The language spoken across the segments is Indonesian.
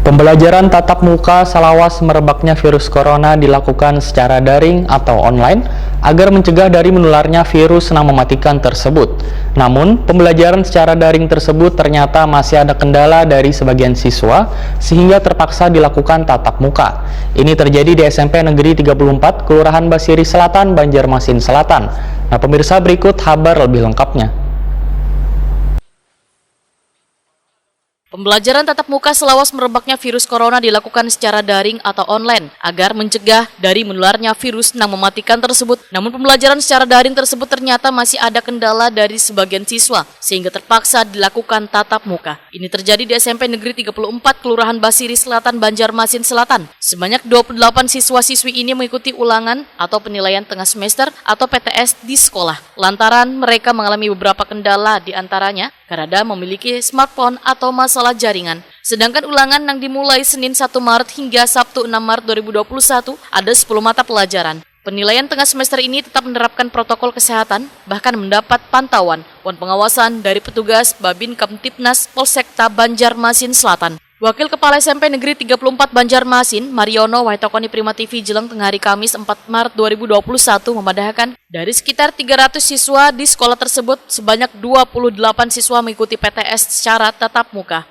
Pembelajaran tatap muka selawas merebaknya virus corona dilakukan secara daring atau online agar mencegah dari menularnya virus yang mematikan tersebut. Namun, pembelajaran secara daring tersebut ternyata masih ada kendala dari sebagian siswa sehingga terpaksa dilakukan tatap muka. Ini terjadi di SMP Negeri 34, Kelurahan Basiri Selatan, Banjarmasin Selatan. Nah, pemirsa, berikut kabar lebih lengkapnya. Pembelajaran tatap muka selawas merebaknya virus corona dilakukan secara daring atau online agar mencegah dari menularnya virus yang mematikan tersebut. Namun pembelajaran secara daring tersebut ternyata masih ada kendala dari sebagian siswa sehingga terpaksa dilakukan tatap muka. Ini terjadi di SMP Negeri 34 Kelurahan Basiri Selatan, Banjarmasin Selatan. Sebanyak 28 siswa-siswi ini mengikuti ulangan atau penilaian tengah semester atau PTS di sekolah. Lantaran mereka mengalami beberapa kendala, di antaranya karena memiliki smartphone atau masalah jaringan. Sedangkan ulangan yang dimulai Senin 1 Maret hingga Sabtu 6 Maret 2021 ada 10 mata pelajaran. Penilaian tengah semester ini tetap menerapkan protokol kesehatan, bahkan mendapat pantauan dan pengawasan dari petugas Babin Kamtipnas Polsekta Banjarmasin Selatan. Wakil Kepala SMP Negeri 34 Banjarmasin, Mariono Waitokoni Prima TV Jelang tengah hari Kamis 4 Maret 2021 memadahkan dari sekitar 300 siswa di sekolah tersebut, sebanyak 28 siswa mengikuti PTS secara tatap muka.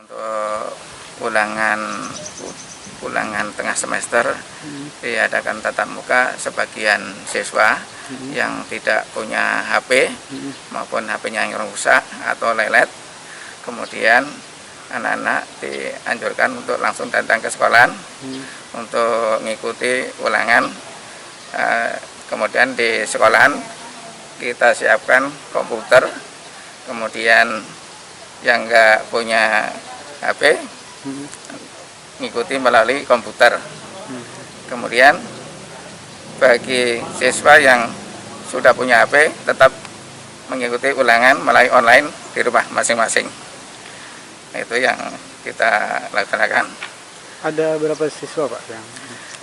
Untuk ulangan tengah semester diadakan tatap muka, sebagian siswa yang tidak punya HP maupun HP-nya yang rusak atau lelet. Kemudian anak-anak dianjurkan untuk langsung datang ke sekolah untuk mengikuti ulangan. Kemudian di sekolahan kita siapkan komputer. Kemudian yang nggak punya HP mengikuti melalui komputer. Kemudian bagi siswa yang sudah punya HP tetap mengikuti ulangan melalui online di rumah masing-masing. Itu yang kita laksanakan. Ada berapa siswa, Pak?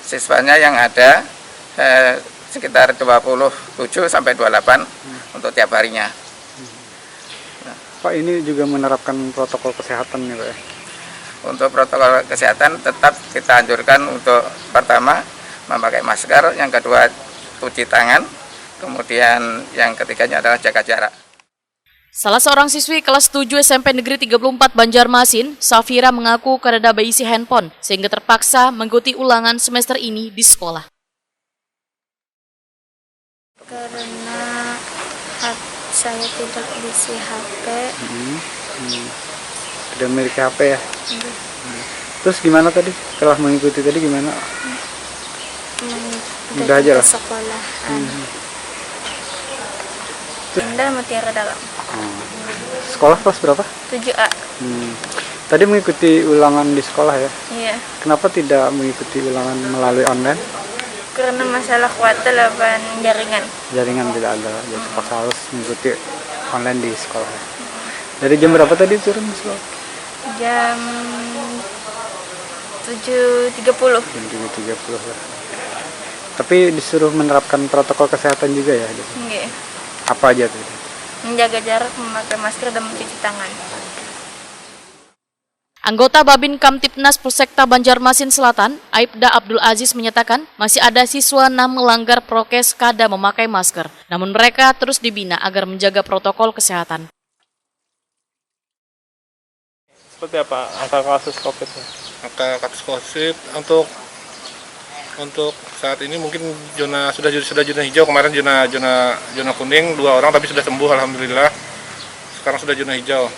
Siswanya yang ada sekitar 27 sampai 28 untuk tiap harinya. Pak, ini juga menerapkan protokol kesehatan nih, Pak. Untuk protokol kesehatan tetap kita anjurkan untuk pertama memakai masker, yang kedua cuci tangan, kemudian yang ketiganya adalah jaga jarak. Salah seorang siswi kelas 7 SMP Negeri 34 Banjarmasin, Safira, mengaku karena berisi handphone sehingga terpaksa mengikuti ulangan semester ini di sekolah. Karena saya tidak bisa HP. Tidak memiliki HP ya? Terus gimana tadi? Setelah mengikuti tadi gimana? Mudah aja lah. Sekolah. Anda mutiara dalam. Sekolah kelas berapa? 7A. Tadi mengikuti ulangan di sekolah ya? Iya. Kenapa tidak mengikuti ulangan melalui online? Karena masalah kuota lawan jaringan. Jaringan tidak ada, jadi terpaksa harus mengikuti online di sekolah. Dari jam berapa tadi turun di sekolah? Jam 7.30. Jam 7.30 ya. Tapi disuruh menerapkan protokol kesehatan juga ya? Iya. Apa aja tuh? Menjaga jarak, memakai masker, dan mencuci tangan. Anggota Babin Kamtipnas Polsekta Banjarmasin Selatan, Aibda Abdul Aziz, menyatakan masih ada siswa yang melanggar prokes kada memakai masker. Namun mereka terus dibina agar menjaga protokol kesehatan. Seperti apa angka kasus COVID? Angka kasus COVID untuk saat ini mungkin sudah zona hijau. Kemarin zona kuning 2 orang tapi sudah sembuh alhamdulillah. Sekarang sudah zona hijau.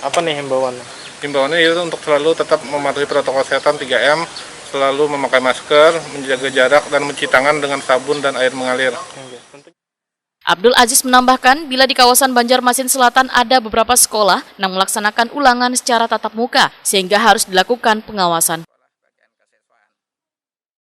Apa nih himbauannya? Himbauannya itu untuk selalu tetap mematuhi protokol kesehatan 3M, selalu memakai masker, menjaga jarak dan mencuci tangan dengan sabun dan air mengalir. Abdul Aziz menambahkan, bila di kawasan Banjarmasin Selatan ada beberapa sekolah yang melaksanakan ulangan secara tatap muka, sehingga harus dilakukan pengawasan.